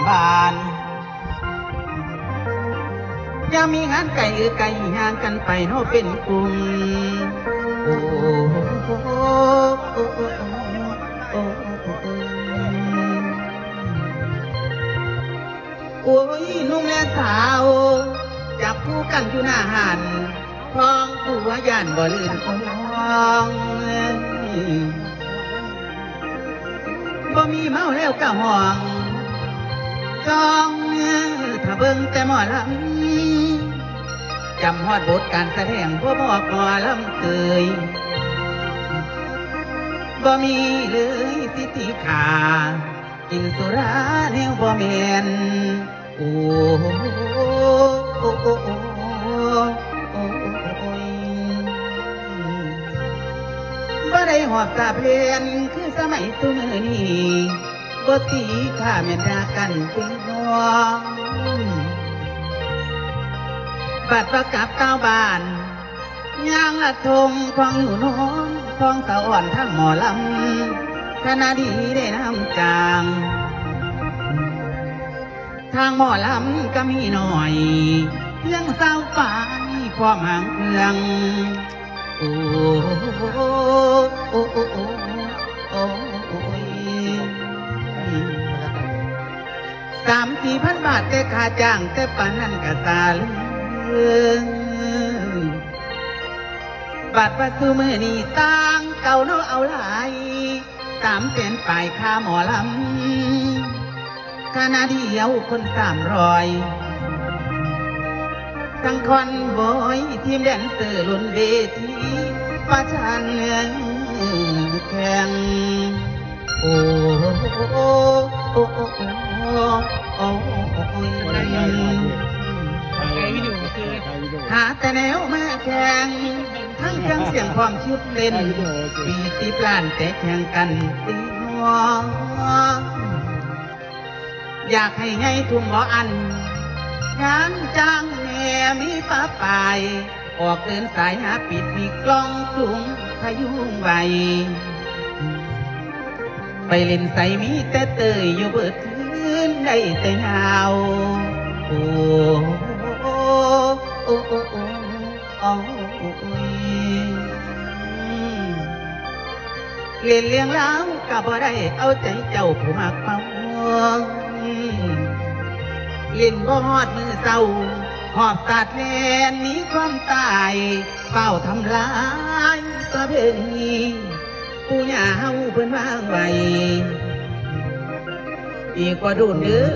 บ้านอย่ามีงานไก่หรือไก่ห่างกันไปโนเป็นกลุ่มโอ้โอ้ยนุ่มและสาวจับคู่กันอยู่หน้าหันพองผัวย่านบ่ลื่นคองบ่มีเมาแล้วก็ห่วงจองถ้าเบิ่งแต่หมอลำจำฮอดบทการแสดงพวกบอกหมอลำเตยบ่มีเลยสิทธิขากินสุราแนวบ่แม่นโอ้โอ้โอ้โอ้โอ้บ่ได้หอบสาเพลนคือสมัยซุมื้อนี้บ่ตีข้าแม่นดากันเป็นน้องบัดประกับเต้าบ้านย่างละทงทองหนูน้องทองสะอ่อนทั้งหมอลำคณะดีได้น้ำจางทางหมอลำก็มีหน่อยเพียงเศร้าไปความห่างเอืองโอ้โอ้โอ้โอ้โอ้3-4,000 บาทแต่ค่าจ้างแต่ปานนั้นก็ซาลืมบาทประสูมือนี่ต่างเก่าเนาะเอาหลาย300,000ปลายค่าหมอลำคณะเดียวคน300ทั้งคอนบอยทีมแดนเซอร์ลุ่นเวทีประชันแข่งโอ้โอ้โอ้โอ้โอ้หาแต่แนวมาแข่งทั้งเครื่องเสียงความชุดเต้นมี10 ล้านแต่แข่งกันตีหัวอยากให้ไงทุ่มบ่อันงานจ้างแม่มีป้าปายออกเดินสายหาปิดมีกล้องกลุ่มพยุงใบไปเล่นใส่มีแต่เตยอยู่เบิดคืนได้แต่ยาวโอ้โอ้โอ้โอ้โอ้โอ้เล่นเลี้ยงแล้วก็บ่ได้เอาใจเจ้าผู้มักเมาเล่นบ่ฮอดมือเศร้าหอบสาดแลนหนีความตายเฝ้าทำลายประเพณีผู้ย่าเฮาเพิ่นวางไว้อีกว่าดุนเด้อ